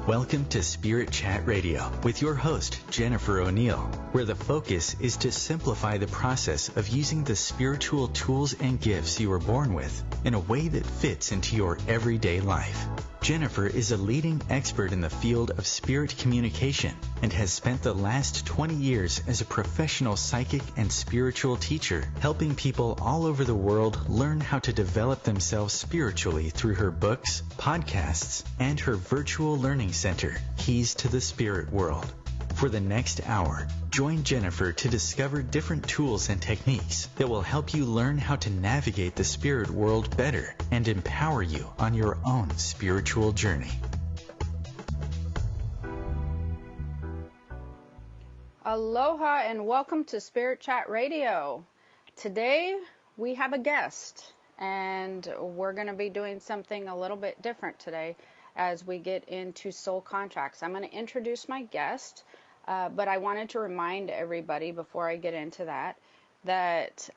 Welcome to Spirit Chat Radio with your host, Jennifer O'Neill, where the focus is to simplify the process of using the spiritual tools and gifts you were born with in a way that fits into your everyday life. Jennifer is a leading expert in the field of spirit communication and has spent the last 20 years as a professional psychic and spiritual teacher, helping people all over the world learn how to develop themselves spiritually through her books, podcasts, and her virtual learning center, Keys to the Spirit World. For the next hour, join Jennifer to discover different tools and techniques that will help you learn how to navigate the spirit world better and empower you on your own spiritual journey. Aloha and welcome to Spirit Chat Radio. Today we have a guest and we're going to be doing something a little bit different today as we get into soul contracts. I'm going to introduce my guest. But I wanted to remind everybody before I get into that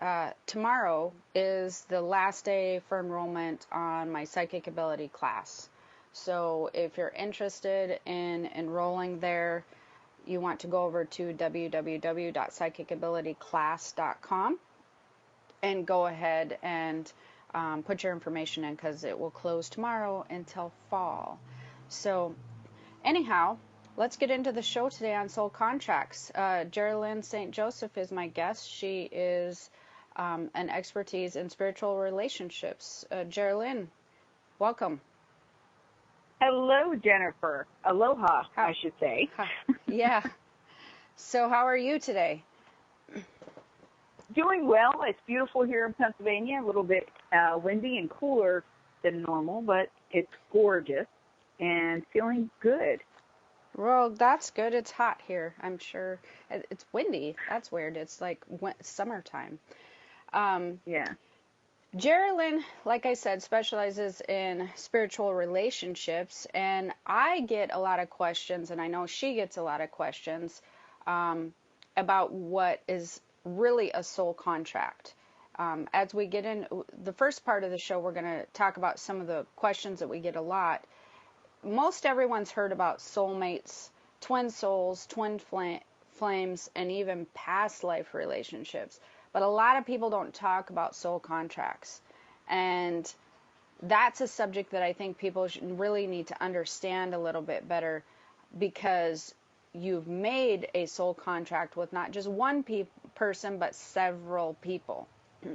tomorrow is the last day for enrollment on my psychic ability class. So if you're interested in enrolling there, you want to go over to www.psychicabilityclass.com and go ahead and put your information in, because it will close tomorrow until fall. So anyhow, let's get into the show today on soul contracts. Geraldine St. Joseph is my guest. She is an expertise in spiritual relationships. Geraldine, welcome. Hello, Jennifer. Aloha, I should say. Yeah. So how are you today? Doing well. It's beautiful here in Pennsylvania. A little bit windy and cooler than normal, but it's gorgeous and feeling good. Well, that's good. It's hot here, I'm sure. It's windy. That's weird. It's like summertime. Yeah. Geraldine, like I said, specializes in spiritual relationships, and I get a lot of questions, and I know she gets a lot of questions about what is really a soul contract. As we get in the first part of the show, we're going to talk about some of the questions that we get a lot. Most everyone's heard about soulmates, twin souls, twin flames, and even past life relationships. But a lot of people don't talk about soul contracts. And that's a subject that I think people really need to understand a little bit better, because you've made a soul contract with not just one person, but several people.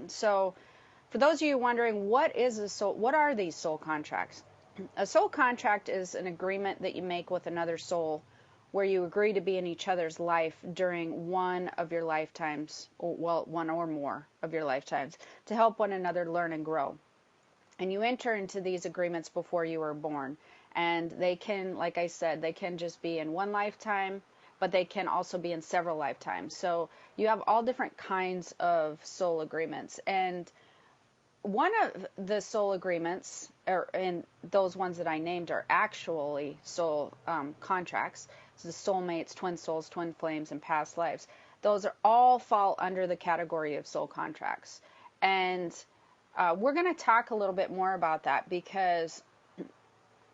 So for those of you wondering, what are these soul contracts? A soul contract is an agreement that you make with another soul where you agree to be in each other's life during one of your lifetimes, or one or more of your lifetimes, to help one another learn and grow. And you enter into these agreements before you were born. And they can, like I said, they can just be in one lifetime, but they can also be in several lifetimes. So you have all different kinds of soul agreements. And one of the soul agreements, and those ones that I named, are actually soul contracts. So the soulmates, twin souls, twin flames, and past lives. Those all fall under the category of soul contracts. And we're going to talk a little bit more about that, because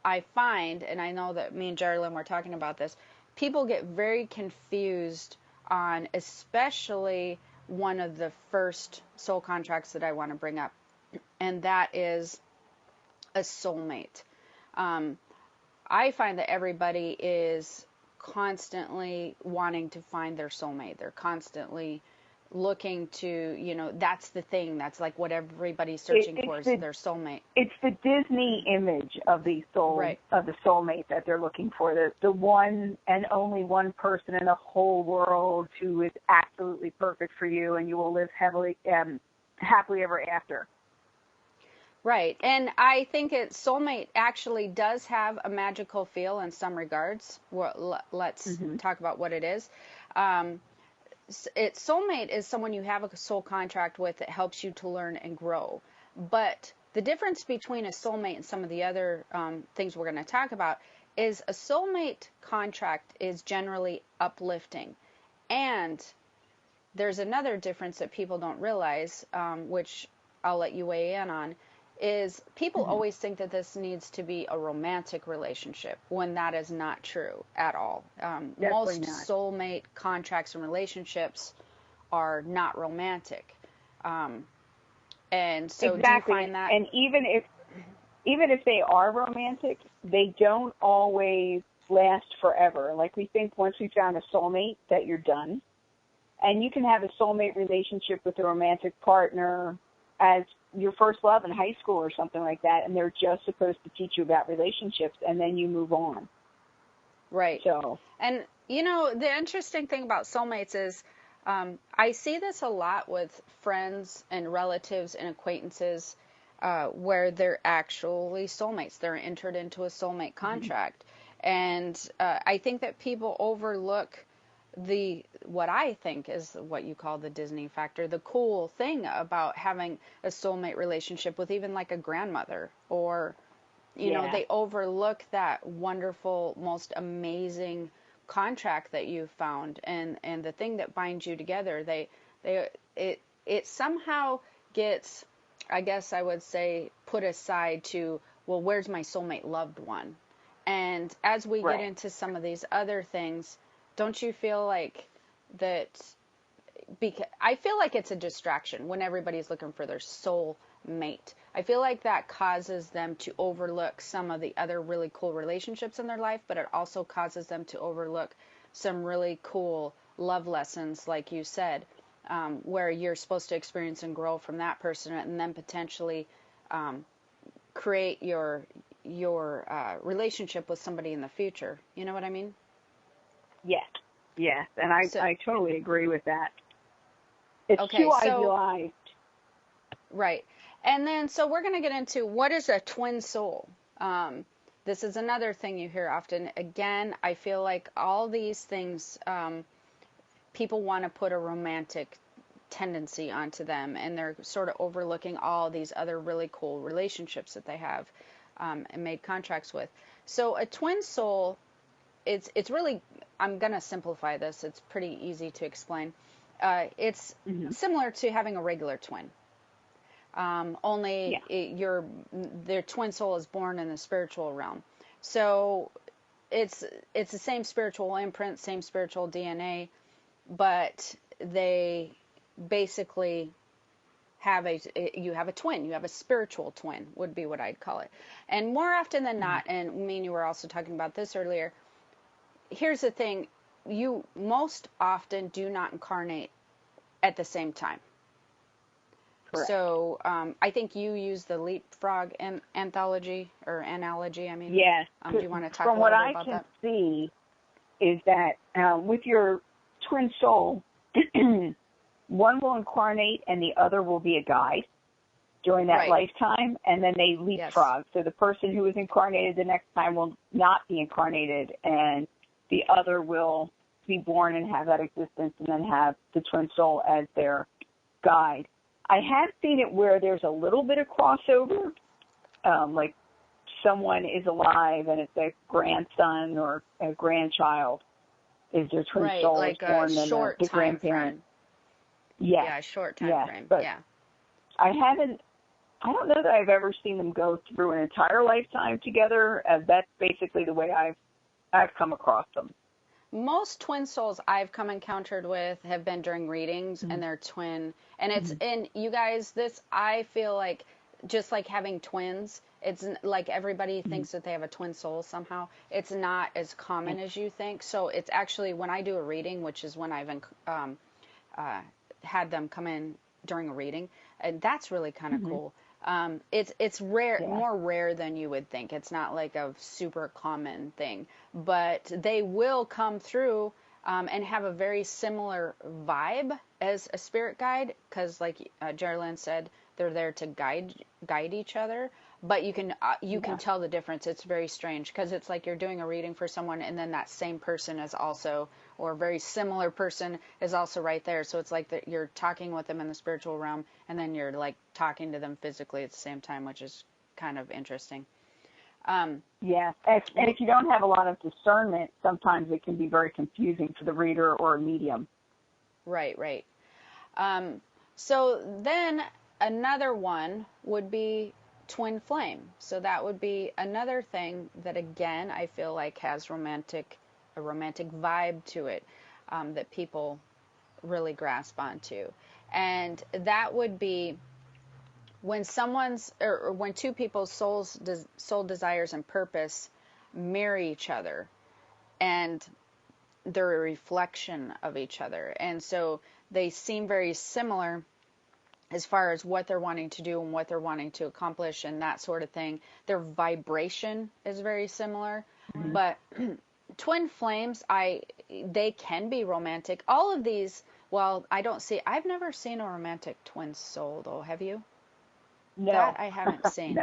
I find, and I know that me and Geraldine were talking about this, people get very confused on especially one of the first soul contracts that I want to bring up. And that is a soulmate. I find that everybody is constantly wanting to find their soulmate. They're constantly looking to, that's the thing. That's like what everybody's searching for, is their soulmate. It's the Disney image of the soul, right, of the soulmate that they're looking for. The one and only one person in the whole world who is absolutely perfect for you, and you will live happily ever after. Right, and I think soulmate actually does have a magical feel in some regards. Well, let's talk about what it is. Soulmate is someone you have a soul contract with that helps you to learn and grow. But the difference between a soulmate and some of the other things we're going to talk about is a soulmate contract is generally uplifting. And there's another difference that people don't realize, which I'll let you weigh in on, is people always think that this needs to be a romantic relationship when that is not true at all. Most not. soulmate contracts and relationships are not romantic. And so Exactly. do you find that? And even if they are romantic, they don't always last forever. Like, we think once we found a soulmate that you're done. And you can have a soulmate relationship with a romantic partner as your first love in high school or something like that, and they're just supposed to teach you about relationships, and then you move on. Right. So, and the interesting thing about soulmates is I see this a lot with friends and relatives and acquaintances where they're actually soulmates. They're entered into a soulmate contract. And I think that people overlook what I think is what you call the Disney factor, the cool thing about having a soulmate relationship with even like a grandmother, or they overlook that wonderful, most amazing contract that you found, and the thing that binds you together. It somehow gets, I guess I would say, put aside to, well, where's my soulmate loved one? And as we get into some of these other things, don't you feel like that? Because I feel like it's a distraction when everybody's looking for their soul mate. I feel like that causes them to overlook some of the other really cool relationships in their life, but it also causes them to overlook some really cool love lessons, like you said, where you're supposed to experience and grow from that person, and then potentially create your relationship with somebody in the future. You know what I mean? Yes, and I totally agree with that. It's too idealized. Right. And then, so we're going to get into what is a twin soul. This is another thing you hear often. Again, I feel like all these things, people want to put a romantic tendency onto them, and they're sort of overlooking all these other really cool relationships that they have and made contracts with. So a twin soul, it's really, I'm going to simplify this. It's pretty easy to explain. It's similar to having a regular twin. Only their twin soul is born in the spiritual realm. So it's the same spiritual imprint, same spiritual DNA, but they basically you have a twin. You have a spiritual twin, would be what I'd call it. And more often than not, and me and you were also talking about this earlier, here's the thing, you most often do not incarnate at the same time. Correct. So I think you use the leapfrog analogy, I mean. Yes. Do you want to talk a little bit about that? From what I can see is that with your twin soul, one will incarnate and the other will be a guide during that lifetime, and then they leapfrog. So the person who is incarnated the next time will not be incarnated, and the other will be born and have that existence and then have the twin soul as their guide. I have seen it where there's a little bit of crossover, like someone is alive and it's a grandson or a grandchild is their twin soul, like is born, a short and the grandparent. Yes. Yeah, short time frame. But yeah. I don't know that I've ever seen them go through an entire lifetime together. That's basically the way I've come across them. Most twin souls I've come encountered with have been during readings, and they're twin. And it's in you guys. This, I feel like, just like having twins, it's like everybody thinks that they have a twin soul somehow. It's not as common as you think. So it's actually, when I do a reading, which is when I've had them come in during a reading, and that's really kind of cool. It's rare, more rare than you would think. It's not like a super common thing, but they will come through and have a very similar vibe as a spirit guide, because like Geraldine said, they're there to guide each other. But you can tell the difference. It's very strange, because it's like you're doing a reading for someone, and then that same person is also, or a very similar person is also right there. So it's like that you're talking with them in the spiritual realm, and then you're like talking to them physically at the same time, which is kind of interesting. And if you don't have a lot of discernment, sometimes it can be very confusing for the reader or a medium. Right. So then another one would be twin flame. So that would be another thing that, again, I feel like has a romantic vibe to it, that people really grasp onto. And that would be when when two people's soul desires and purpose marry each other, and they're a reflection of each other. And so they seem very similar as far as what they're wanting to do and what they're wanting to accomplish and that sort of thing. Their vibration is very similar. Mm-hmm. But twin flames, they can be romantic. All of these, well, I've never seen a romantic twin soul, though. Have you? No. That I haven't seen.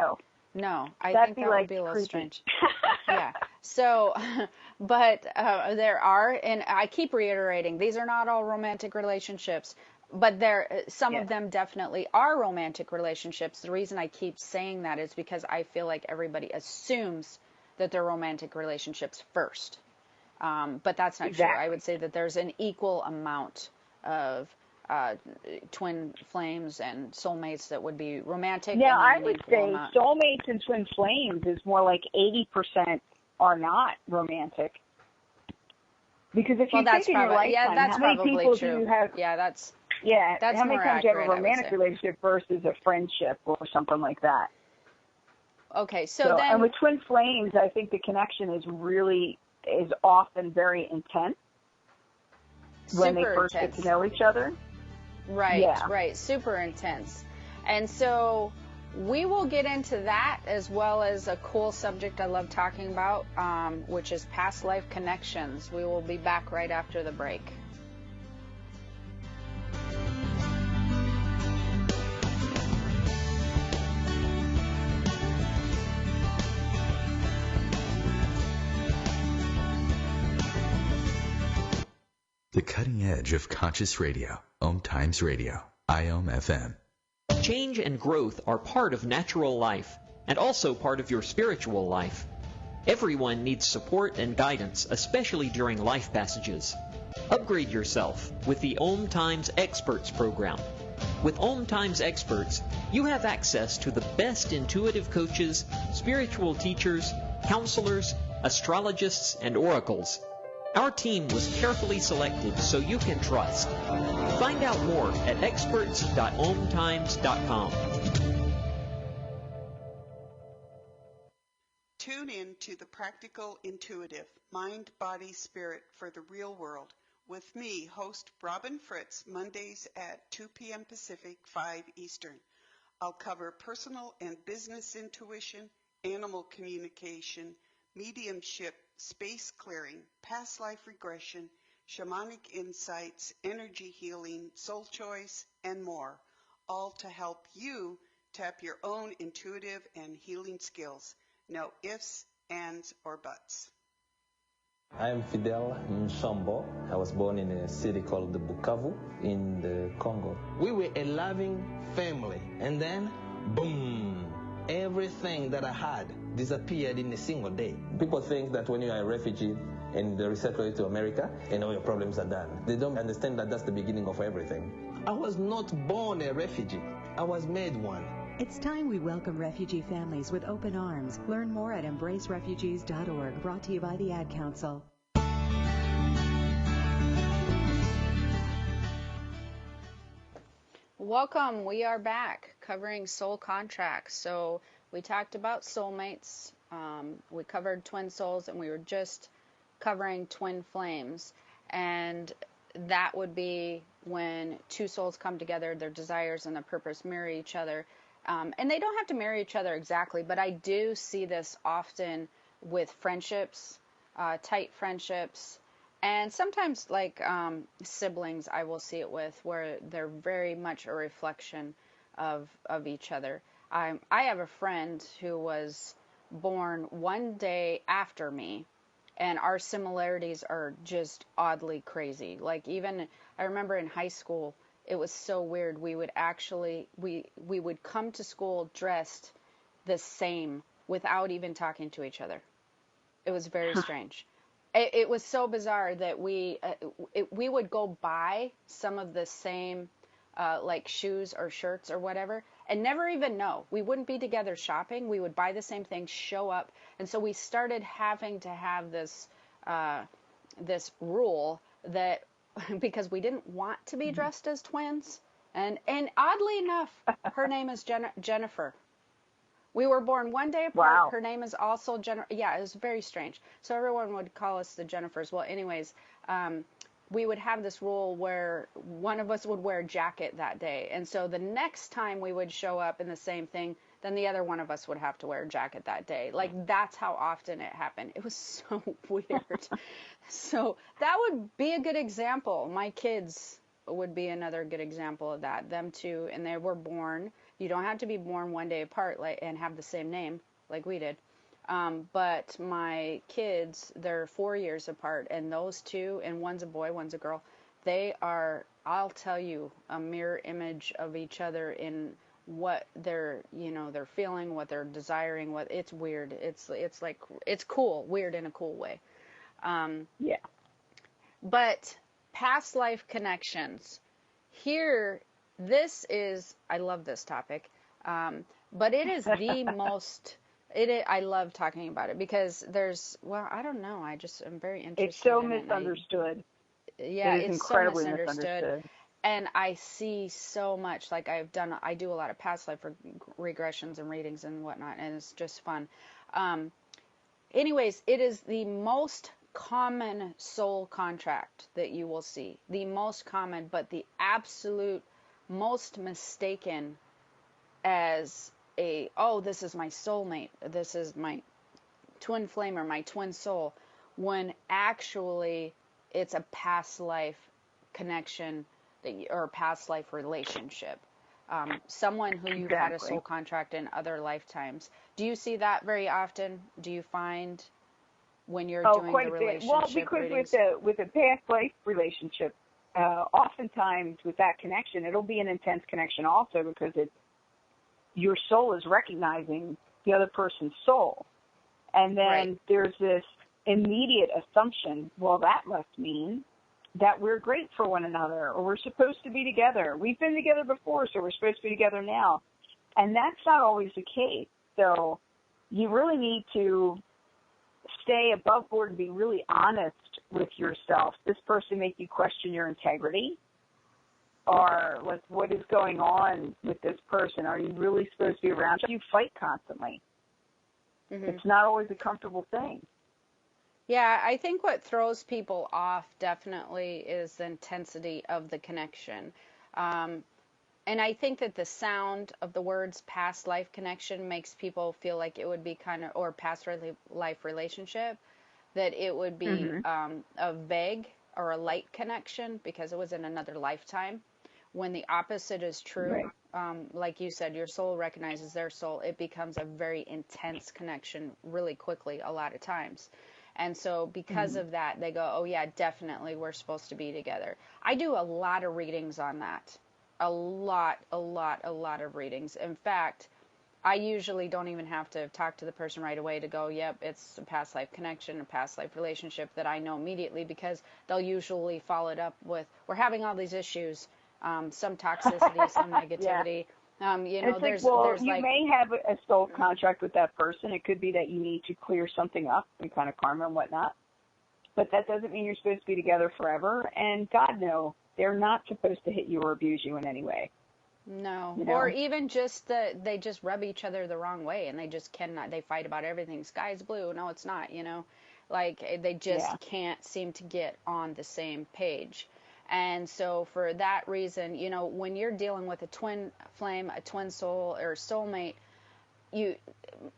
No, I think that would be a little strange. Yeah. So, but there are, and I keep reiterating, these are not all romantic relationships, but some of them definitely are romantic relationships. The reason I keep saying that is because I feel like everybody assumes that they're romantic relationships first. But that's not true. I would say that there's an equal amount of twin flames and soulmates that would be romantic. Yeah, I would say soulmates and twin flames is more like 80% are not romantic. Because if you think in your lifetime, how many people do you have? Yeah, that's how many times do you have a romantic relationship versus a friendship or something like that? Okay, so then... And with twin flames, I think the connection is often very intense when they first get to know each other. Right, super intense. And so we will get into that, as well as a cool subject I love talking about, which is past life connections. We will be back right after the break. The cutting edge of conscious radio. Om Times Radio. IOM FM. Change and growth are part of natural life and also part of your spiritual life. Everyone needs support and guidance, especially during life passages. Upgrade yourself with the Om Times Experts program. With Om Times Experts, you have access to the best intuitive coaches, spiritual teachers, counselors, astrologists, and oracles. Our team was carefully selected so you can trust. Find out more at experts.omtimes.com. Tune in to The Practical Intuitive, Mind, Body, Spirit for the Real World with me, host Robin Fritz, Mondays at 2 p.m. Pacific, 5 Eastern. I'll cover personal and business intuition, animal communication, mediumship, space clearing, past life regression, shamanic insights, energy healing, soul choice, and more, all to help you tap your own intuitive and healing skills. No ifs, ands, or buts. I'm Fidel Samba. I was born in a city called Bukavu in the Congo. We were a loving family, and then, boom, everything that I had disappeared in a single day. People think that when you are a refugee and they resettle you to America and all your problems are done. They don't understand that that's the beginning of everything. I was not born a refugee. I was made one. It's time we welcome refugee families with open arms. Learn more at embracerefugees.org, brought to you by the Ad Council. Welcome. We are back covering soul contracts. So we talked about soulmates, we covered twin souls, and we were just covering twin flames. And that would be when two souls come together, their desires and their purpose marry each other. And they don't have to marry each other exactly, but I do see this often with friendships, tight friendships, and sometimes like siblings I will see it with, where they're very much a reflection of each other. I have a friend who was born one day after me, and our similarities are just oddly crazy. Like, even I remember in high school, it was so weird. We would actually, we would come to school dressed the same without even talking to each other. It was very strange. It was so bizarre that we would go buy some of the same like shoes or shirts or whatever, and never even know. We wouldn't be together shopping. We would buy the same thing, show up. And so we started having to have this this rule that because we didn't want to be dressed as twins. And oddly enough, her name is Jennifer. We were born one day apart. Wow. Her name is also Jennifer. Yeah, it was very strange. So everyone would call us the Jennifers. Well, anyways, we would have this rule where one of us would wear a jacket that day. And so the next time we would show up in the same thing, then the other one of us would have to wear a jacket that day. Like, that's how often it happened. It was so weird. So that would be a good example. My kids would be another good example of that. Them too, and they were born. You don't have to be born one day apart and have the same name like we did. But my kids, they're 4 years apart, and those two, and one's a boy, one's a girl, they are, I'll tell you, a mirror image of each other in what they're feeling, what they're desiring, it's weird. It's like, it's cool, weird in a cool way. Yeah. But past life connections. Here, I love this topic, but it is the most, I love talking about it because I don't know, I'm very interested. It's so misunderstood. It's incredibly so misunderstood. And I see so much, like I do a lot of past life regressions and readings and whatnot, and it's just fun. Anyways, it is the most common soul contract that you will see. The most common, but the absolute most mistaken as this is my soulmate, this is my twin flame or my twin soul, when actually it's a past life connection or past life relationship. Someone who you've had a soul contract in other lifetimes. Do you see that very often? Do you find when you're doing the relationship Well, because readings? with a past life relationship, oftentimes with that connection, it'll be an intense connection also because your soul is recognizing the other person's soul. And then there's this immediate assumption, well, that must mean that we're great for one another, or we're supposed to be together. We've been together before, so we're supposed to be together now. And that's not always the case. So you really need to stay above board and be really honest with yourself. This person make you question your integrity? Or like, what is going on with this person? Are you really supposed to be around? You fight constantly. Mm-hmm. It's not always a comfortable thing. Yeah, I think what throws people off definitely is the intensity of the connection. And I think that the sound of the words past life connection makes people feel like it would be or past life relationship, that it would be a vague or a light connection because it was in another lifetime. When the opposite is true, like you said, your soul recognizes their soul, it becomes a very intense connection really quickly a lot of times. And so because of that, they go, oh yeah, definitely we're supposed to be together. I do a lot of readings on that. A lot of readings. In fact, I usually don't even have to talk to the person right away to go, yep, it's a past life connection, a past life relationship, that I know immediately, because they'll usually follow it up with, we're having all these issues, some toxicity, some negativity. There's you may have a soul contract with that person. It could be that you need to clear something up, some kind of karma and whatnot. But that doesn't mean you're supposed to be together forever. And God, no, they're not supposed to hit you or abuse you in any way. No. Or even just they just rub each other the wrong way, and they just cannot, they fight about everything. Sky's blue. No, it's not, Like, they just can't seem to get on the same page. And so for that reason, when you're dealing with a twin flame, a twin soul, or soulmate,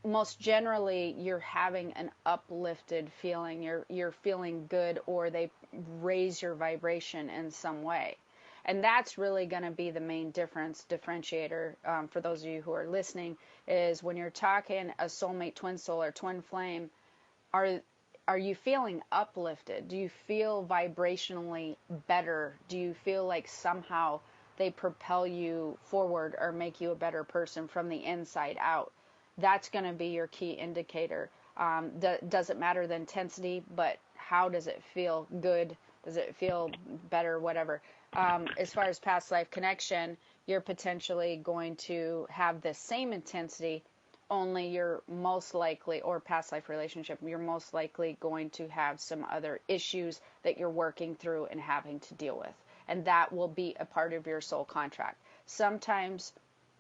most generally you're having an uplifted feeling. You're feeling good, or they raise your vibration in some way. And that's really going to be the main differentiator for those of you who are listening, is when you're talking a soulmate, twin soul, or twin flame, are you feeling uplifted? Do you feel vibrationally better? Do you feel like somehow they propel you forward or make you a better person from the inside out? That's going to be your key indicator. Doesn't matter the intensity, but how does it feel? Good? Does it feel better? Whatever. as far as past life connection, you're potentially going to have the same intensity, only you're most likely, or past life relationship, you're most likely going to have some other issues that you're working through and having to deal with. And that will be a part of your soul contract. Sometimes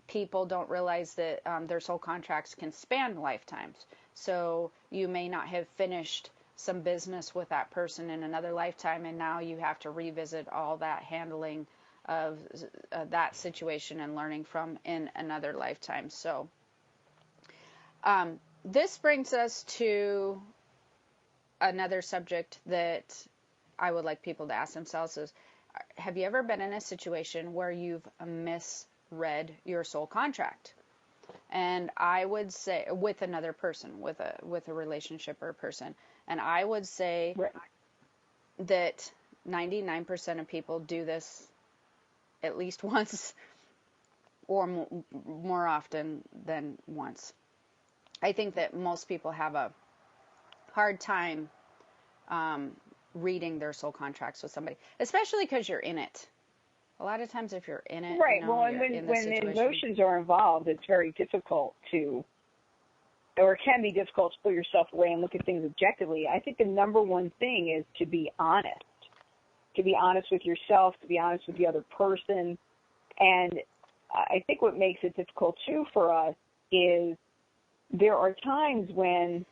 people don't realize that their soul contracts can span lifetimes. So you may not have finished some business with that person in another lifetime, and now you have to revisit all that handling of that situation and learning from in another lifetime. So this brings us to another subject that I would like people to ask themselves is, have you ever been in a situation where you've misread your soul contract? And I would say, with another person, with a relationship or a person, and I would say that 99% of people do this at least once or more often than once. I think that most people have a hard time reading their soul contracts with somebody, especially because you're in it. A lot of times if you're in it, right. You know, Well, and when emotions are involved, it's very difficult or it can be difficult to pull yourself away and look at things objectively. I think the number one thing is to be honest with yourself, to be honest with the other person. And I think what makes it difficult too for us is there are times when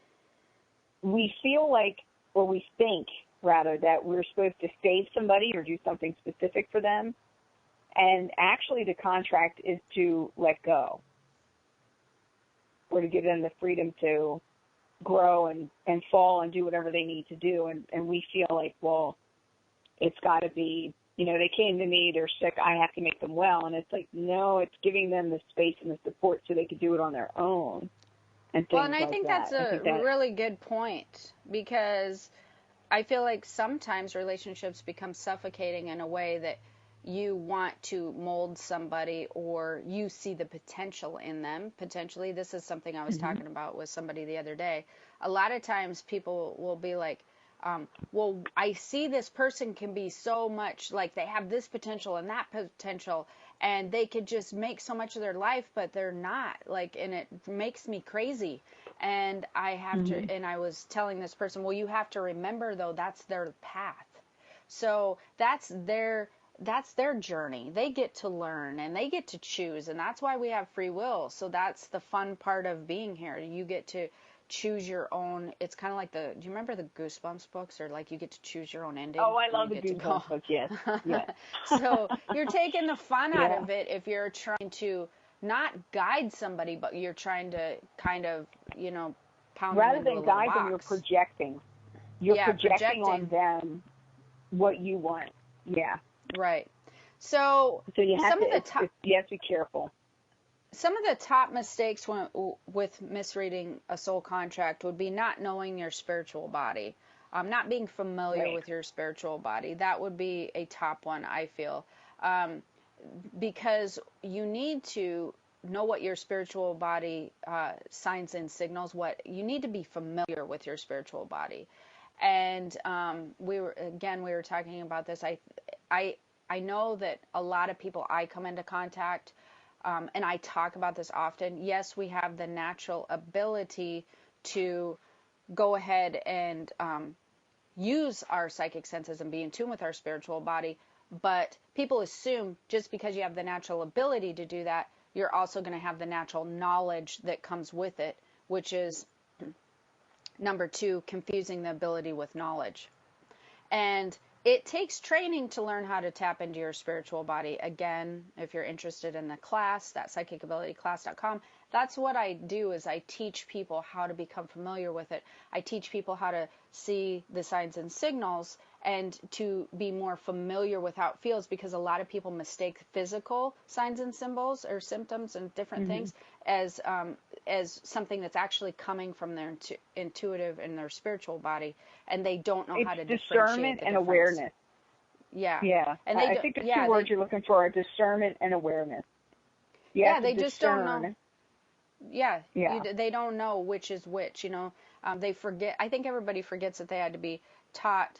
we feel like, or we think rather, that we're supposed to save somebody or do something specific for them. And actually the contract is to let go, or to give them the freedom to grow and fall and do whatever they need to do. And we feel like, well, it's got to be, they came to me, they're sick, I have to make them well. And it's like, no, it's giving them the space and the support so they can do it on their own. And I think that's a really good point, because I feel like sometimes relationships become suffocating in a way that you want to mold somebody, or you see the potential in them. Potentially, this is something I was talking about with somebody the other day. A lot of times people will be like, well, I see this person can be so much, like they have this potential and that potential, and they could just make so much of their life, but they're not, like, and it makes me crazy. And I have to, and I was telling this person, well, you have to remember though, that's their path. So that's their journey. They get to learn and they get to choose, and that's why we have free will. So that's the fun part of being here. You get to choose your own. It's kind of like do you remember the Goosebumps books, or like you get to choose your own ending? Oh, I love the Goosebumps books, yes. So you're taking the fun out of it if you're trying to not guide somebody, but you're trying to kind of, pound rather them into than a guide box. them, you're projecting. You're projecting on them what you want. Yeah. Right. So you have to be careful. Some of the top mistakes with misreading a soul contract would be not knowing your spiritual body, not being familiar with your spiritual body. That would be a top one, I feel, because you need to know what your spiritual body signs and signals. What you need to be familiar with your spiritual body, and we were talking about this. I know that a lot of people I come into contact. And I talk about this often. Yes, we have the natural ability to go ahead and use our psychic senses and be in tune with our spiritual body, but people assume just because you have the natural ability to do that, you're also going to have the natural knowledge that comes with it, which is, number two, confusing the ability with knowledge. And it takes training to learn how to tap into your spiritual body. Again, if you're interested in the class, that psychicabilityclass.com, that's what I do, is I teach people how to become familiar with it. I teach people how to see the signs and signals and to be more familiar with how it feels, because a lot of people mistake physical signs and symbols or symptoms and different things as something that's actually coming from their intuitive and their spiritual body, and they don't know how to differentiate discernment and awareness. Yeah. And I think the two words you're looking for are discernment and awareness. They just don't know. They don't know which is which. They forget. I think everybody forgets that they had to be taught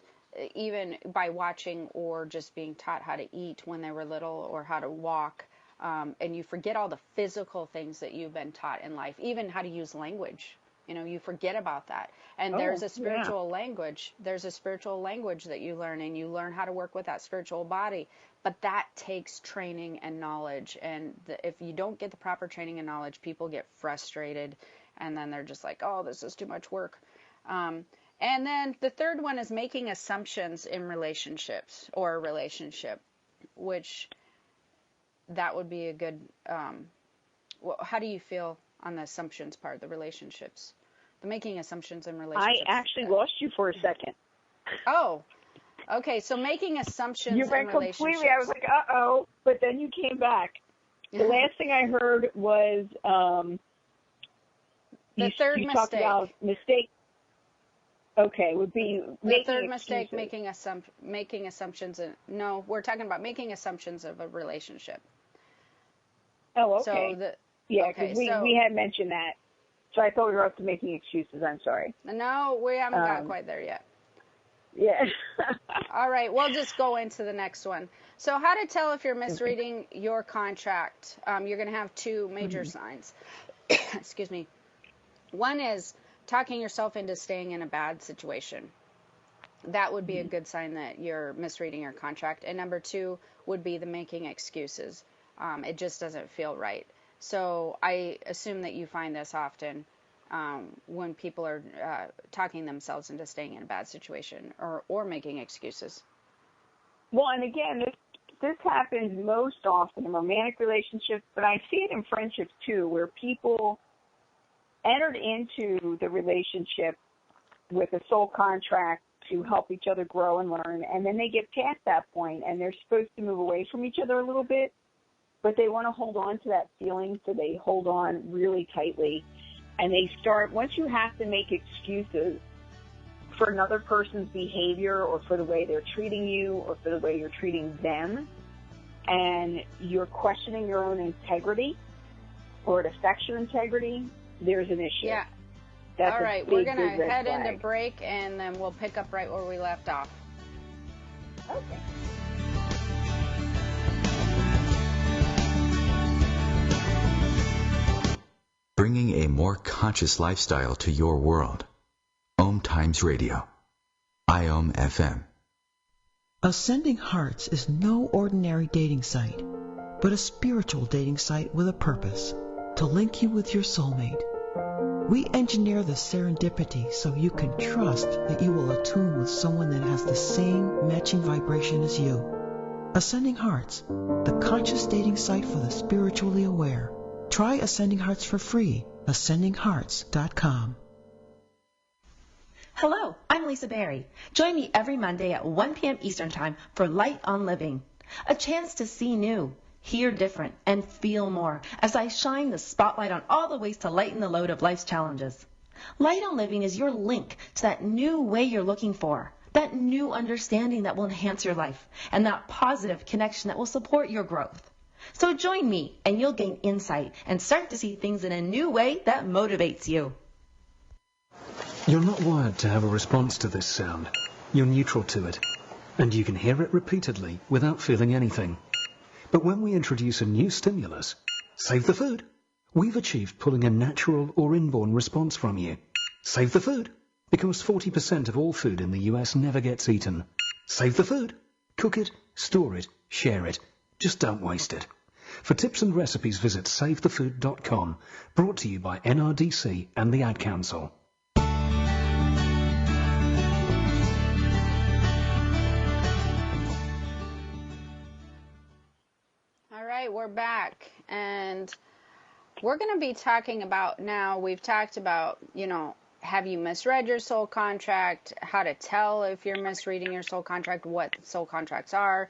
even by watching or just being taught how to eat when they were little or how to walk. And you forget all the physical things that you've been taught in life, even how to use language. You forget about that. And there's a spiritual language. There's a spiritual language that you learn, and you learn how to work with that spiritual body. But that takes training and knowledge. And if you don't get the proper training and knowledge, people get frustrated, and then they're just like, oh, this is too much work. And then the third one is making assumptions in relationships or a relationship, which that would be a good, how do you feel on the assumptions part, the relationships, the making assumptions in relationships? I actually lost you for a second. Oh, okay. So making assumptions in relationships. You went completely, I was like, uh-oh, but then you came back. The last thing I heard was the third mistake. Talked about mistake. Okay, would be the third mistake, making assumptions. No, we're talking about making assumptions of a relationship. Oh, okay. So because we had mentioned that. So I thought we were up to making excuses. I'm sorry. No, we haven't got quite there yet. Yeah. All right, we'll just go into the next one. So how to tell if you're misreading your contract. You're going to have two major signs. Excuse me. One is talking yourself into staying in a bad situation. That would be a good sign that you're misreading your contract. And number two would be the making excuses. It just doesn't feel right. So I assume that you find this often when people are talking themselves into staying in a bad situation or making excuses. Well, and again, this happens most often in romantic relationships, but I see it in friendships too, where people entered into the relationship with a soul contract to help each other grow and learn, and then they get past that point and they're supposed to move away from each other a little bit, but they want to hold on to that feeling, so they hold on really tightly, and they start, once you have to make excuses for another person's behavior or for the way they're treating you or for the way you're treating them, and you're questioning your own integrity or it affects your integrity, there's an issue. Yeah. That's all right, we're going to head into break, and then we'll pick up right where we left off. Okay. Bringing a more conscious lifestyle to your world. Om Times Radio. IOM FM. Ascending Hearts is no ordinary dating site, but a spiritual dating site with a purpose, to link you with your soulmate. We engineer the serendipity so you can trust that you will attune with someone that has the same matching vibration as you. Ascending Hearts, the conscious dating site for the spiritually aware. Try Ascending Hearts for free. AscendingHearts.com. Hello, I'm Lisa Berry. Join me every Monday at 1 p.m. Eastern Time for Light on Living, a chance to see new, hear different, and feel more as I shine the spotlight on all the ways to lighten the load of life's challenges. Light on Living is your link to that new way you're looking for, that new understanding that will enhance your life, and that positive connection that will support your growth. So join me and you'll gain insight and start to see things in a new way that motivates you. You're not wired to have a response to this sound. You're neutral to it, and you can hear it repeatedly without feeling anything. But when we introduce a new stimulus, save the food, we've achieved pulling a natural or inborn response from you. Save the food, because 40% of all food in the US never gets eaten. Save the food. Cook it, store it, share it. Just don't waste it. For tips and recipes, visit savethefood.com, brought to you by NRDC and the Ad Council. All right, we're back, and we're going to be talking about now, we've talked about, have you misread your soul contract, how to tell if you're misreading your soul contract, what soul contracts are.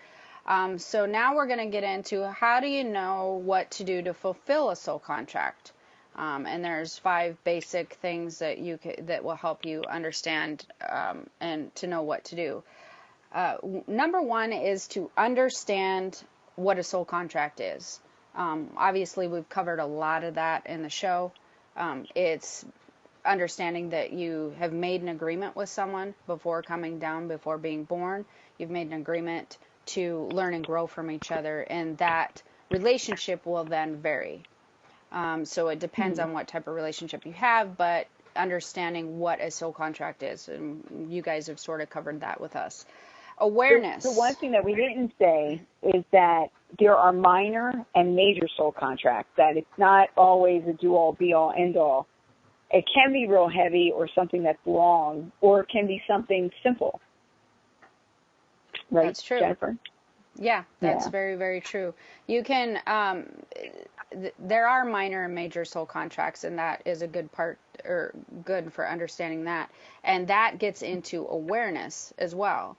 So now we're going to get into how do you know what to do to fulfill a soul contract. And there's 5 basic things that that will help you understand and to know what to do. Number 1 is to understand what a soul contract is. Obviously, we've covered a lot of that in the show. It's understanding that you have made an agreement with someone before coming down, before being born. You've made an agreement to learn and grow from each other, and that relationship will then vary. So it depends on what type of relationship you have, but understanding what a soul contract is, and you guys have sort of covered that with us. Awareness. The one thing that we didn't say is that there are minor and major soul contracts, that it's not always a do-all, be-all, end-all. It can be real heavy or something that's long, or it can be something simple. Right, that's true. Jennifer? Yeah, that's very, very true. You can, there are minor and major soul contracts, and that is a good part, or good for understanding that. And that gets into awareness as well.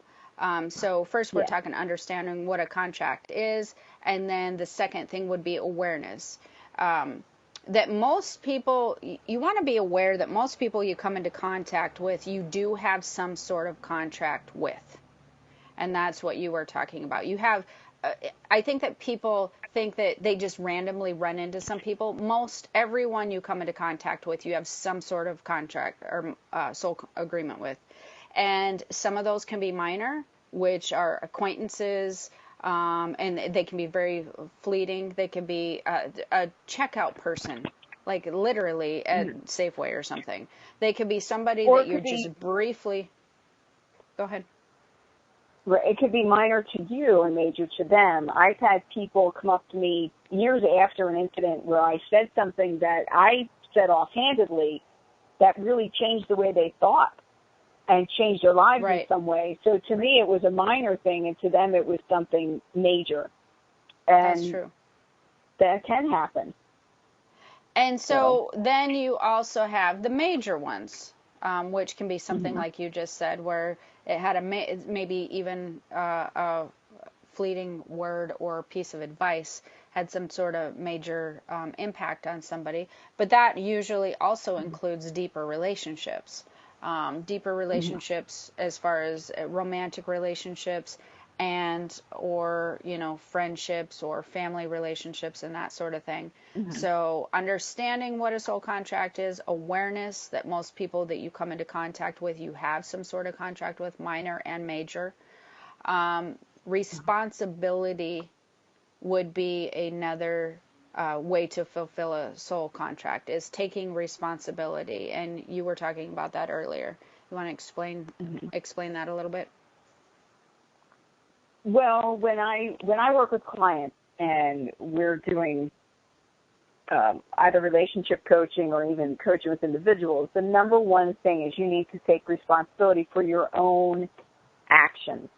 So first we're talking understanding what a contract is, and then the second thing would be awareness. That most people, you want to be aware that most people you come into contact with, you do have some sort of contract with. And that's what you were talking about. You have, I think that people think that they just randomly run into some people. Most everyone you come into contact with, you have some sort of contract or soul agreement with. And some of those can be minor, which are acquaintances, and they can be very fleeting. They can be a checkout person, like literally at Safeway or something. They could be somebody that you just briefly... Go ahead. It could be minor to you and major to them. I've had people come up to me years after an incident where I said something that I said offhandedly that really changed the way they thought and changed their lives in some way. So to me, it was a minor thing, and to them, it was something major. And that's true. That can happen. And so then you also have the major ones, which can be something like you just said, where it had maybe even a fleeting word or piece of advice had some sort of major impact on somebody. But that usually also includes deeper relationships. Deeper relationships as far as romantic relationships and or, you know, friendships or family relationships and that sort of thing. So understanding what a soul contract is, awareness that most people that you come into contact with, you have some sort of contract with, minor and major. Responsibility would be another way to fulfill a soul contract, is taking responsibility. And you were talking about that earlier. You want to explain that a little bit? Well, when I work with clients and we're doing either relationship coaching or even coaching with individuals, the number one thing is you need to take responsibility for your own actions,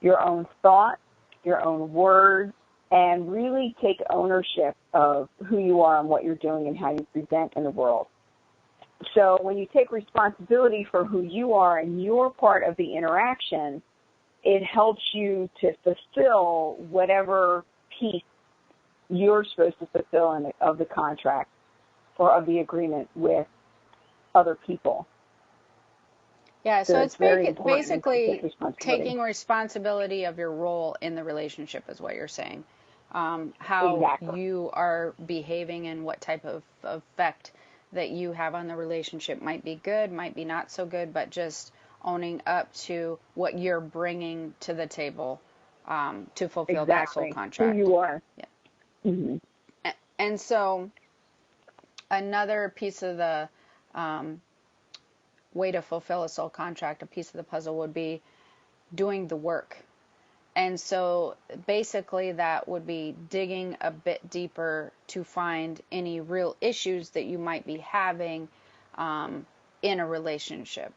your own thoughts, your own words, and really take ownership of who you are and what you're doing and how you present in the world. So when you take responsibility for who you are and your part of the interaction, it helps you to fulfill whatever piece you're supposed to fulfill of the contract or of the agreement with other people. Yeah, so it's basically taking responsibility of your role in the relationship is what you're saying. How you are behaving and what type of effect that you have on the relationship might be good, might be not so good, but just owning up to what you're bringing to the table to fulfill that soul contract. Who you are. Yeah. And so another piece of the way to fulfill a soul contract, a piece of the puzzle would be doing the work. And so basically that would be digging a bit deeper to find any real issues that you might be having in a relationship.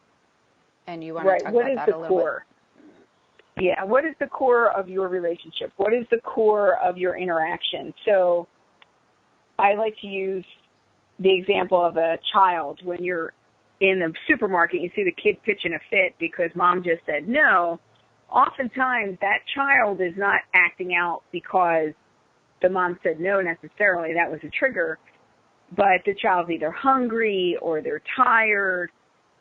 And you want to talk about that a little bit? Yeah, what is the core of your relationship? What is the core of your interaction? So I like to use the example of a child. When you're in the supermarket, you see the kid pitching a fit because mom just said no. Oftentimes that child is not acting out because the mom said no necessarily. That was a trigger. But the child's either hungry or they're tired,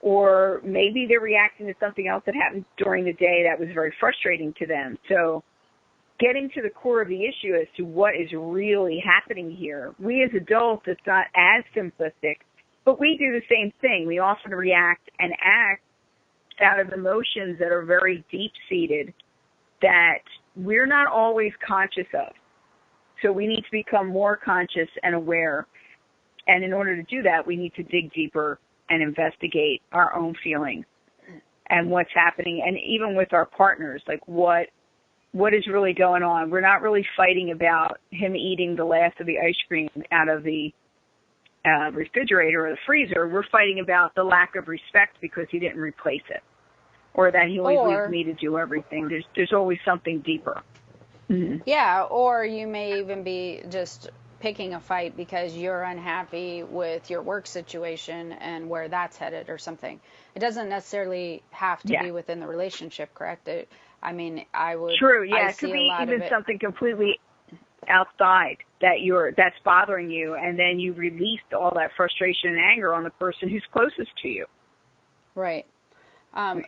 or maybe they're reacting to something else that happened during the day that was very frustrating to them. So getting to the core of the issue as to what is really happening here. We as adults, it's not as simplistic But we do the same thing. We often react and act out of emotions that are very deep-seated that we're not always conscious of. So we need to become more conscious and aware. And in order to do that, we need to dig deeper and investigate our own feelings and what's happening. And even with our partners, like what is really going on. We're not really fighting about him eating the last of the ice cream out of the refrigerator or the freezer. We're fighting about the lack of respect because he didn't replace it, or that he always leaves me to do everything. There's always something deeper. Mm-hmm. Yeah, or you may even be just picking a fight because you're unhappy with your work situation and where that's headed or something. It doesn't necessarily have to be within the relationship, correct? I would. True. Yeah, it could be even something completely outside that's bothering you, and then you released all that frustration and anger on the person who's closest to you. Right.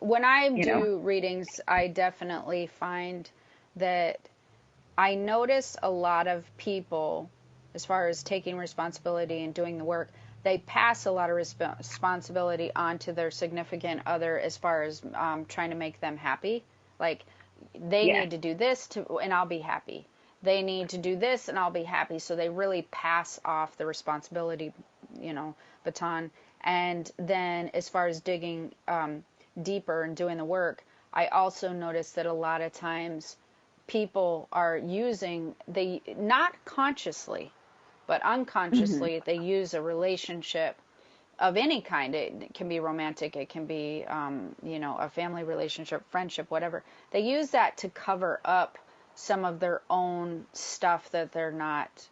When I do readings, I definitely find that I notice a lot of people, as far as taking responsibility and doing the work, they pass a lot of responsibility on to their significant other as far as trying to make them happy. Like, they need to do this and I'll be happy. They need to do this and I'll be happy. So they really pass off the responsibility, baton. And then as far as digging deeper and doing the work, I also notice that a lot of times people are not consciously, but unconsciously, they use a relationship of any kind. It can be romantic, it can be, a family relationship, friendship, whatever. They use that to cover up some of their own stuff that they're not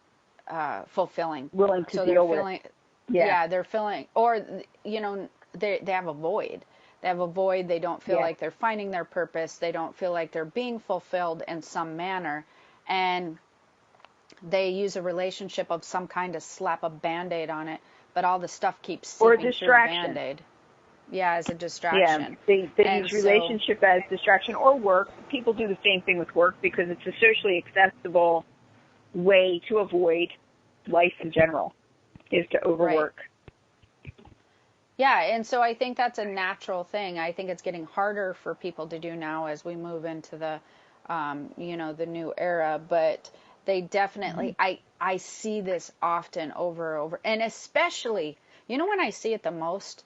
fulfilling. Willing to deal with. Yeah, they're feeling, or, they have a void. They have a void. They don't feel like they're finding their purpose. They don't feel like they're being fulfilled in some manner. And they use a relationship of some kind to slap a Band-Aid on it, but all the stuff keeps seeping through the Band-Aid. Yeah, as a distraction. Yeah, they use relationship as distraction or work. People do the same thing with work because it's a socially acceptable way to avoid life in general, is to overwork. Right. Yeah, and so I think that's a natural thing. I think it's getting harder for people to do now as we move into the, the new era. But they definitely, I see this often over and over. And especially, when I see it the most,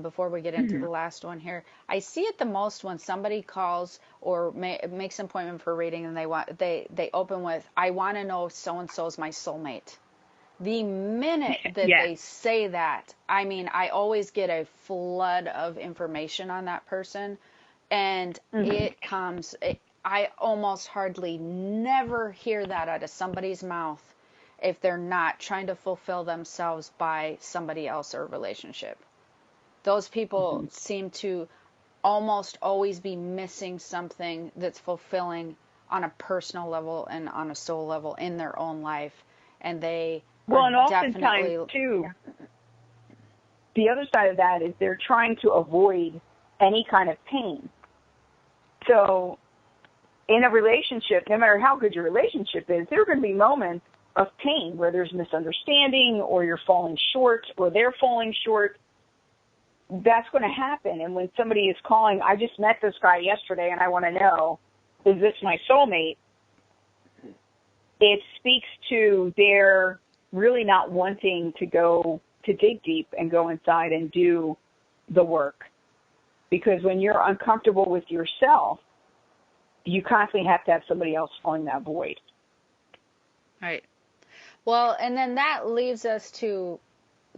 before we get into the last one here, I see it the most when somebody calls or makes an appointment for a reading and they open with, I want to know if so-and-so is my soulmate. The minute that they say that, I always get a flood of information on that person, and I almost hardly never hear that out of somebody's mouth if they're not trying to fulfill themselves by somebody else or a relationship. Those people seem to almost always be missing something that's fulfilling on a personal level and on a soul level in their own life, and they... Well, and oftentimes, too, the other side of that is they're trying to avoid any kind of pain. So in a relationship, no matter how good your relationship is, there are going to be moments of pain where there's misunderstanding or you're falling short or they're falling short. That's going to happen. And when somebody is calling, I just met this guy yesterday and I want to know, is this my soulmate? It speaks to their really not wanting to go to dig deep and go inside and do the work. Because when you're uncomfortable with yourself, you constantly have to have somebody else filling that void. Right. Well, and then that leaves us to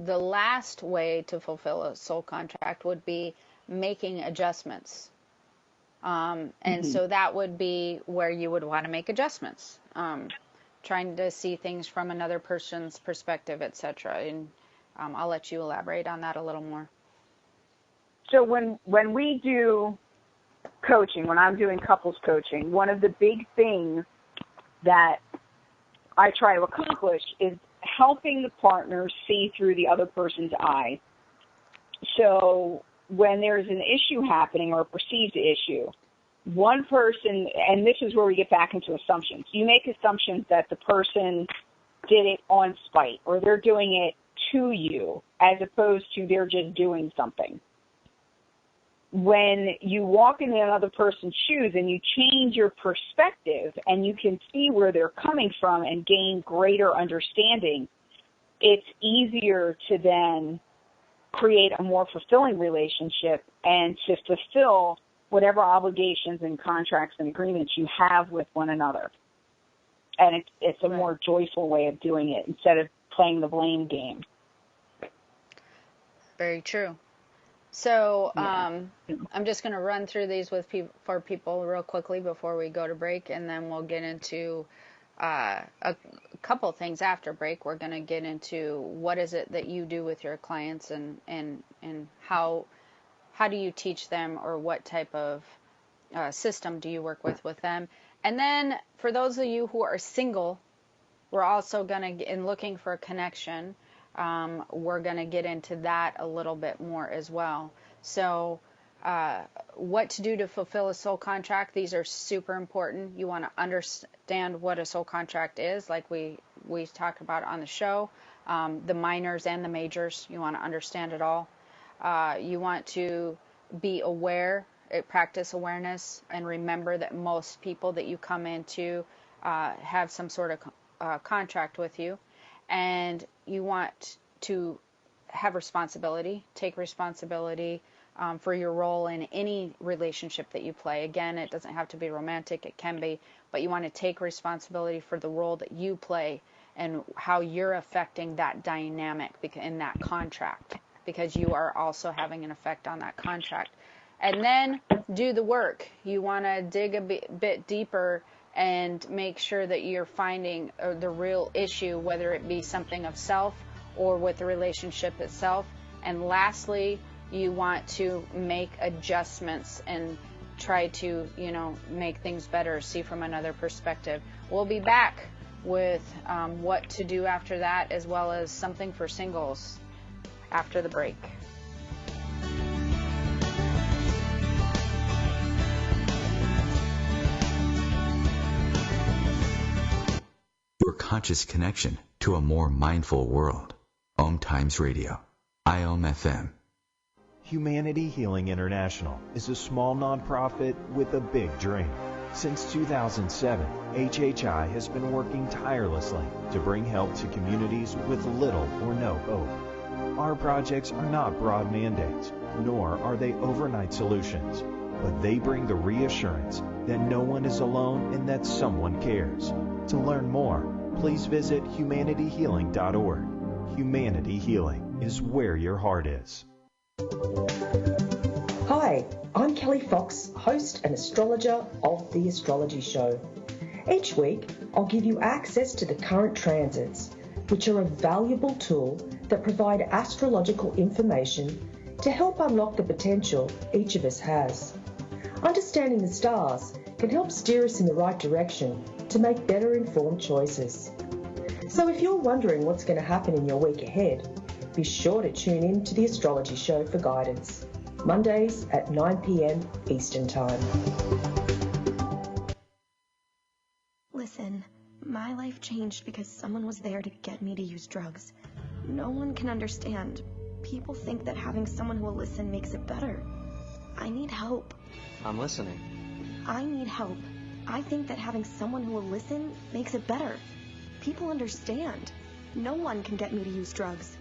the last way to fulfill a soul contract would be making adjustments. And so that would be where you would want to make adjustments. Trying to see things from another person's perspective, etc. And I'll let you elaborate on that a little more. So when we do coaching, when I'm doing couples coaching, one of the big things that I try to accomplish is helping the partner see through the other person's eyes. So when there's an issue happening or a perceived issue, one person, and this is where we get back into assumptions. You make assumptions that the person did it on spite or they're doing it to you as opposed to they're just doing something. When you walk into another person's shoes and you change your perspective and you can see where they're coming from and gain greater understanding, it's easier to then create a more fulfilling relationship and to fulfill whatever obligations and contracts and agreements you have with one another. And it's a more joyful way of doing it instead of playing the blame game. Very true. So I'm just going to run through these for people real quickly before we go to break, and then we'll get into a couple things after break. We're going to get into what is it that you do with your clients and how do you teach them, or what type of system do you work with them. And then for those of you who are single, we're also going to, in looking for a connection, we're going to get into that a little bit more as well. So what to do to fulfill a soul contract, these are super important. You want to understand what a soul contract is, like we talked about on the show. The minors and the majors, you want to understand it all. You want to be aware, practice awareness, and remember that most people that you come into have some sort of contract with you. And you want to have responsibility, take responsibility for your role in any relationship that you play. Again, it doesn't have to be romantic, it can be, but you want to take responsibility for the role that you play and how you're affecting that dynamic in that contract, because you are also having an effect on that contract. And then do the work. You want to dig a bit deeper and make sure that you're finding the real issue, whether it be something of self or with the relationship itself. And lastly, you want to make adjustments and try to, make things better, see from another perspective. We'll be back with what to do after that, as well as something for singles after the break. Your conscious connection to a more mindful world. Om Times Radio. IOM FM. Humanity Healing International is a small nonprofit with a big dream. Since 2007, HHI has been working tirelessly to bring help to communities with little or no hope. Our projects are not broad mandates, nor are they overnight solutions, but they bring the reassurance that no one is alone and that someone cares. To learn more, please visit humanityhealing.org. Humanity Healing is where your heart is. Hi, I'm Kelly Fox, host and astrologer of The Astrology Show. Each week, I'll give you access to the current transits, which are a valuable tool that provide astrological information to help unlock the potential each of us has. Understanding the stars can help steer us in the right direction to make better informed choices. So if you're wondering what's going to happen in your week ahead, be sure to tune in to The Astrology Show for guidance, Mondays at 9 p.m. Eastern Time. Listen, my life changed because someone was there to get me to use drugs. No one can understand. People think that having someone who will listen makes it better. I need help. I'm listening. I need help. I think that having someone who will listen makes it better. People understand. No one can get me to use drugs.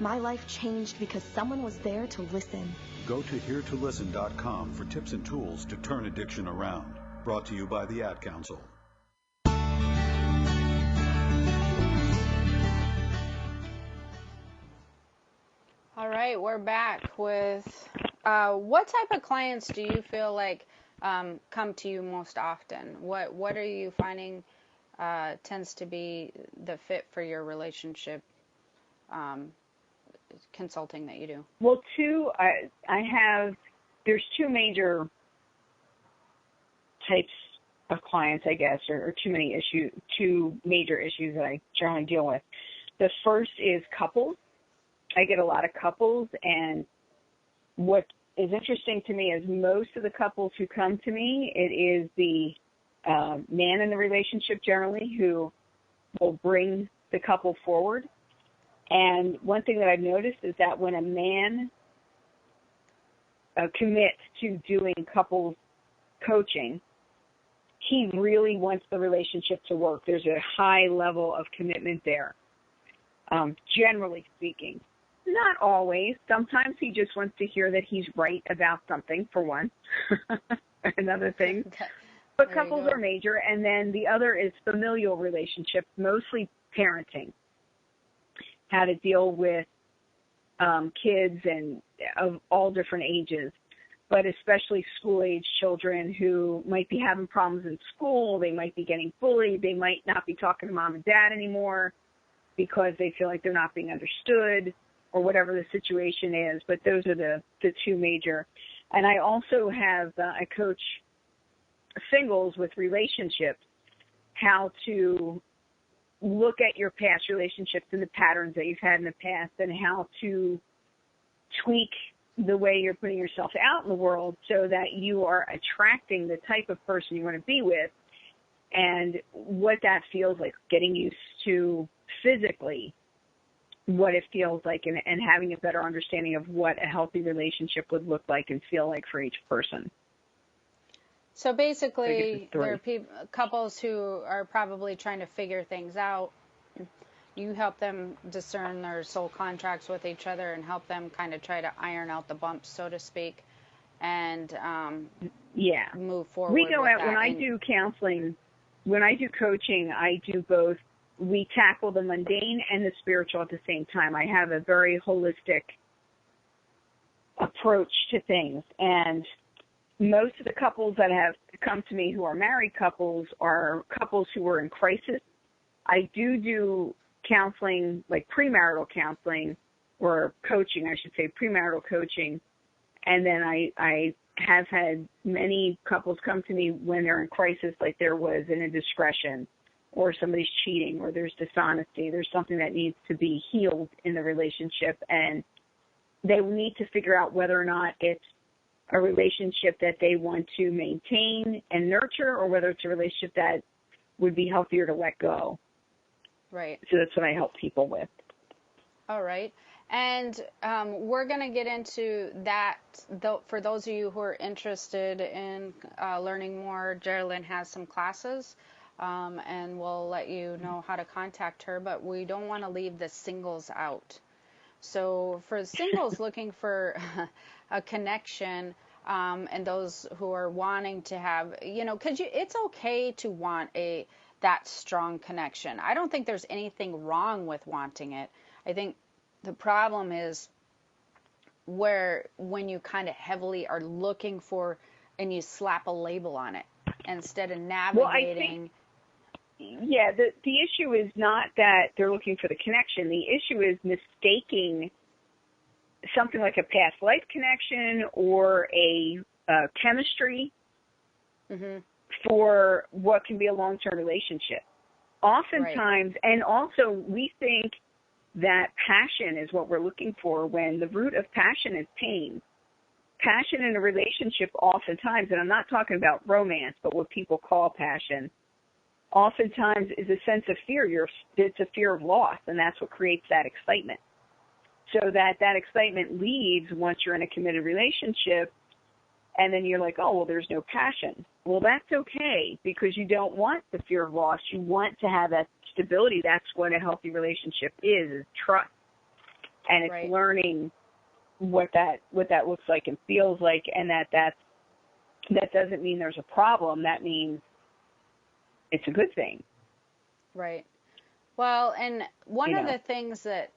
My life changed because someone was there to listen. Go to heretolisten.com for tips and tools to turn addiction around. Brought to you by the Ad Council. All right, we're back with what type of clients do you feel like come to you most often? What are you finding tends to be the fit for your relationship consulting that you do? Well, there's two major types of clients, I guess, or two major issues that I generally deal with. The first is couples. I get a lot of couples, and what is interesting to me is most of the couples who come to me, it is the man in the relationship generally who will bring the couple forward. And one thing that I've noticed is that when a man commits to doing couples coaching, he really wants the relationship to work. There's a high level of commitment there, generally speaking. Not always. Sometimes he just wants to hear that he's right about something, for one, and other things. But couples are major. And then the other is familial relationships, mostly parenting, how to deal with kids and of all different ages, but especially school-age children who might be having problems in school. They might be getting bullied. They might not be talking to mom and dad anymore because they feel like they're not being understood, or whatever the situation is. But those are the two major. And I also have, I coach singles with relationships, how to look at your past relationships and the patterns that you've had in the past, and how to tweak the way you're putting yourself out in the world so that you are attracting the type of person you want to be with, and what that feels like, getting used to physically what it feels like, and having a better understanding of what a healthy relationship would look like and feel like for each person. So basically, there are couples who are probably trying to figure things out. You help them discern their soul contracts with each other and help them kind of try to iron out the bumps, so to speak, and move forward. We go out, when I do counseling, when I do coaching, I do both. We tackle the mundane and the spiritual at the same time. I have a very holistic approach to things. And most of the couples that have come to me who are married couples are couples who are in crisis. I do counseling, like premarital counseling, or coaching, I should say, premarital coaching. And then I have had many couples come to me when they're in crisis, like there was an indiscretion, or somebody's cheating, or there's dishonesty. There's something that needs to be healed in the relationship, and they need to figure out whether or not it's a relationship that they want to maintain and nurture, or whether it's a relationship that would be healthier to let go. Right. So that's what I help people with. All right. And we're going to get into that. For those of you who are interested in learning more, Geraldine has some classes. And we'll let you know how to contact her, but we don't want to leave the singles out. So for singles looking for a connection, and those who are wanting to have, it's okay to want that strong connection. I don't think there's anything wrong with wanting it. I think the problem is when you kind of heavily are looking for, and you slap a label on it instead of navigating. Yeah, the issue is not that they're looking for the connection. The issue is mistaking something like a past life connection or a chemistry for what can be a long-term relationship. Oftentimes, and also we think that passion is what we're looking for, when the root of passion is pain. Passion in a relationship oftentimes, and I'm not talking about romance, but what people call passion, oftentimes is a sense of fear. It's a fear of loss, and that's what creates that excitement. So that excitement leaves once you're in a committed relationship, and then you're like, oh, well, there's no passion. Well, that's okay, because you don't want the fear of loss. You want to have that stability. That's what a healthy relationship is trust. And it's learning what that looks like and feels like, and that doesn't mean there's a problem. That means it's a good thing. Right. Well, and one of the things that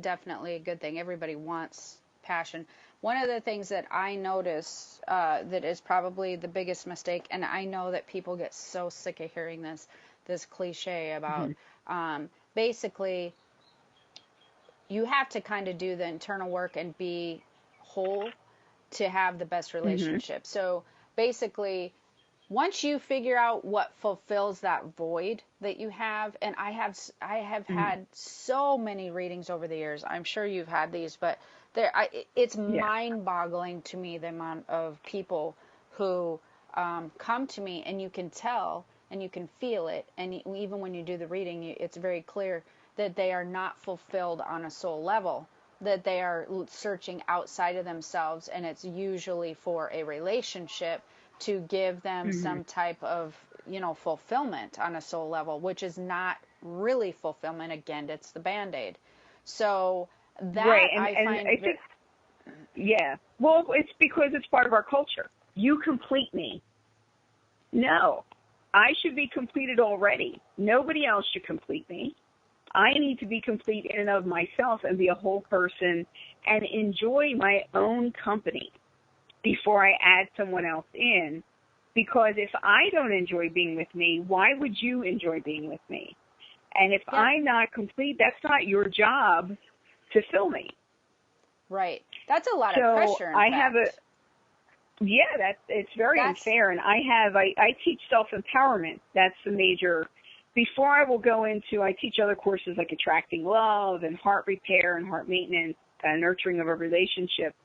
definitely a good thing. Everybody wants passion. One of the things that I notice that is probably the biggest mistake, and I know that people get so sick of hearing this cliche about, basically, you have to kind of do the internal work and be whole to have the best relationship. So basically, once you figure out what fulfills that void that you have, and I have had so many readings over the years. I'm sure you've had these, but it's mind-boggling to me the amount of people who come to me, and you can tell and you can feel it. And even when you do the reading, it's very clear that they are not fulfilled on a soul level, that they are searching outside of themselves, and it's usually for a relationship to give them some type of, fulfillment on a soul level, which is not really fulfillment. Again, it's the Band-Aid. So that right. I find... Yeah. Well, it's because it's part of our culture. You complete me. No. I should be completed already. Nobody else should complete me. I need to be complete in and of myself and be a whole person and enjoy my own company before I add someone else in. Because if I don't enjoy being with me, why would you enjoy being with me? And if I'm not complete, that's not your job to fill me. Right. That's a lot of pressure, in fact. It's very unfair. And I teach self-empowerment. That's the major. Before I will go into, I teach other courses like Attracting Love and Heart Repair and Heart Maintenance and Nurturing of a Relationship.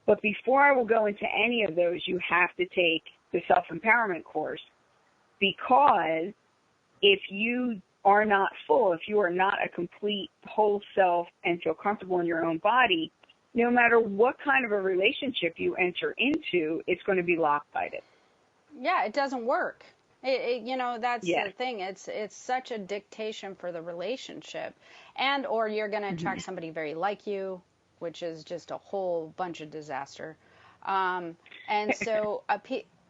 But before I will go into any of those, you have to take the self-empowerment course, because if you are not full, if you are not a complete whole self and feel comfortable in your own body, no matter what kind of a relationship you enter into, it's going to be lopsided. Yeah, it doesn't work. That's the thing. It's such a dictation for the relationship, or you're going to attract somebody very like you, which is just a whole bunch of disaster. And so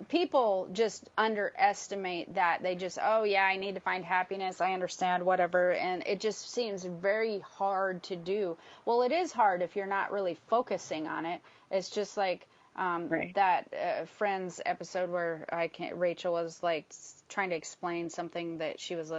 people just underestimate that. They just, I need to find happiness. I understand, whatever. And it just seems very hard to do. Well, it is hard if you're not really focusing on it. It's just like that Friends episode where Rachel was like trying to explain something that she was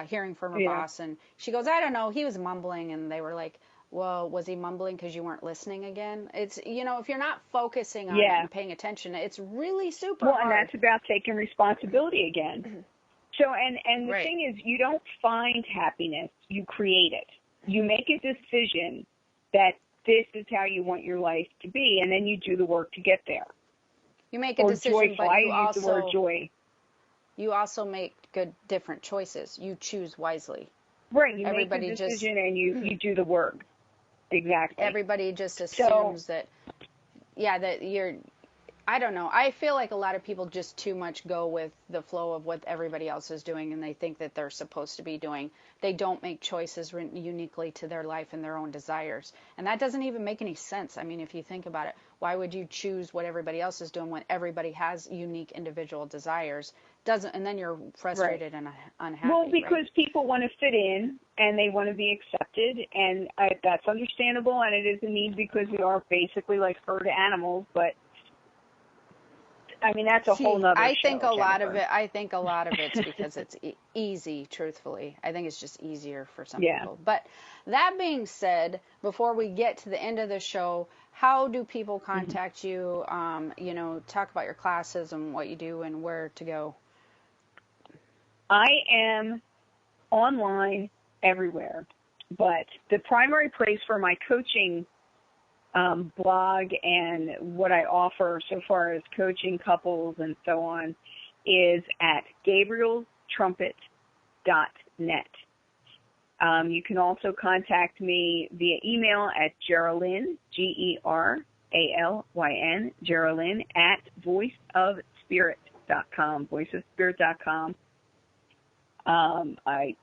hearing from her boss. And she goes, I don't know. He was mumbling. And they were like, well, was he mumbling because you weren't listening again? It's, if you're not focusing on it and paying attention, it's really super hard. And that's about taking responsibility again. So, and the thing is, you don't find happiness, you create it. You make a decision that this is how you want your life to be, and then you do the work to get there. You make a decision, joyful. but you also make different choices. You choose wisely. Right, you make a decision and you do the work. Exactly. Everybody just assumes that you're, I don't know. I feel like a lot of people just too much go with the flow of what everybody else is doing, and they think that they're supposed to be doing. They don't make choices uniquely to their life and their own desires. And that doesn't even make any sense. I mean, if you think about it, why would you choose what everybody else is doing when everybody has unique individual desires? And then you're frustrated and unhappy. Well, because people want to fit in and they want to be accepted, and that's understandable, and it is a need because we are basically like herd animals. But I mean, that's a whole nother show. I think a lot of it's because it's easy. Truthfully, I think it's just easier for some people. But that being said, before we get to the end of the show, how do people contact you? Talk about your classes and what you do and where to go. I am online everywhere, but the primary place for my coaching blog and what I offer so far as coaching couples and so on is at gabrielstrumpet.net. You can also contact me via email at Geraldine, Geralyn, Geraldine at voiceofspirit.com, voiceofspirit.com. I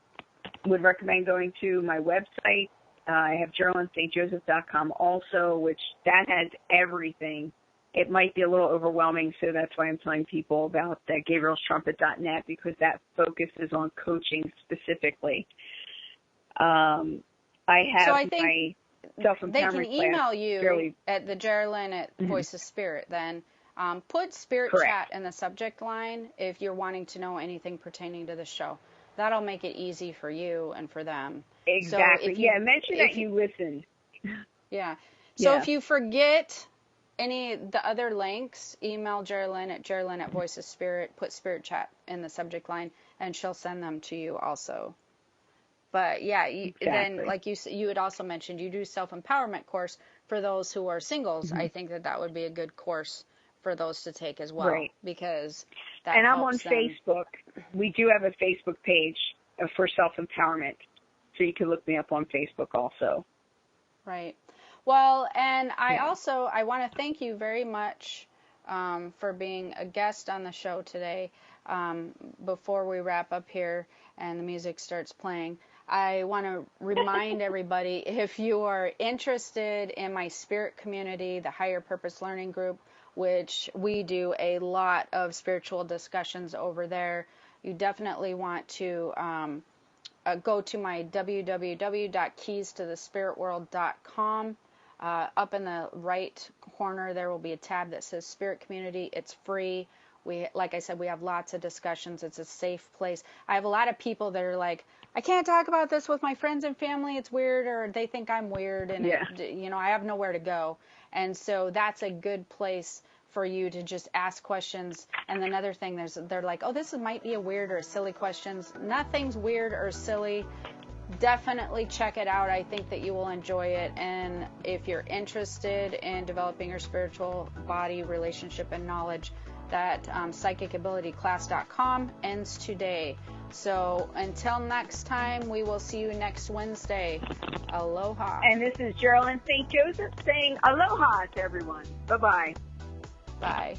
would recommend going to my website. I have GeraldineSt.Joseph.com also, which that has everything. It might be a little overwhelming, so that's why I'm telling people about Gabriel'sTrumpet.net, because that focuses on coaching specifically. I have my self-empowerment they can email class you at the Geraldine at Voice of Spirit then. Put Spirit Chat in the subject line if you're wanting to know anything pertaining to the show. That'll make it easy for you and for them. Exactly. So mention that you listened. Yeah. So if you forget any of the other links, email Geraldine at Voice of Spirit, put Spirit Chat in the subject line, and she'll send them to you also. But then like you had also mentioned, you do self-empowerment course for those who are singles. I think that would be a good course for those to take as well, because that and I'm on helps them. Facebook. We do have a Facebook page for self-empowerment, so you can look me up on Facebook also. Right. Well, and I want to thank you very much for being a guest on the show today. Before we wrap up here and the music starts playing, I want to remind everybody, if you are interested in my spirit community, the Higher Purpose Learning Group, which we do a lot of spiritual discussions over there, you definitely want to go to my www.keystothespiritworld.com. Up in the right corner, there will be a tab that says Spirit Community. It's free. Like I said, we have lots of discussions. It's a safe place. I have a lot of people that are like, I can't talk about this with my friends and family. It's weird, or they think I'm weird, and I have nowhere to go. And so that's a good place for you to just ask questions. And another thing, they're like, oh, this might be a weird or a silly questions. Nothing's weird or silly. Definitely check it out. I think that you will enjoy it. And if you're interested in developing your spiritual body, relationship, and knowledge, that psychicabilityclass.com ends today. So until next time, we will see you next Wednesday. Aloha. And this is Geraldine St. Joseph saying aloha to everyone. Bye-bye. Bye.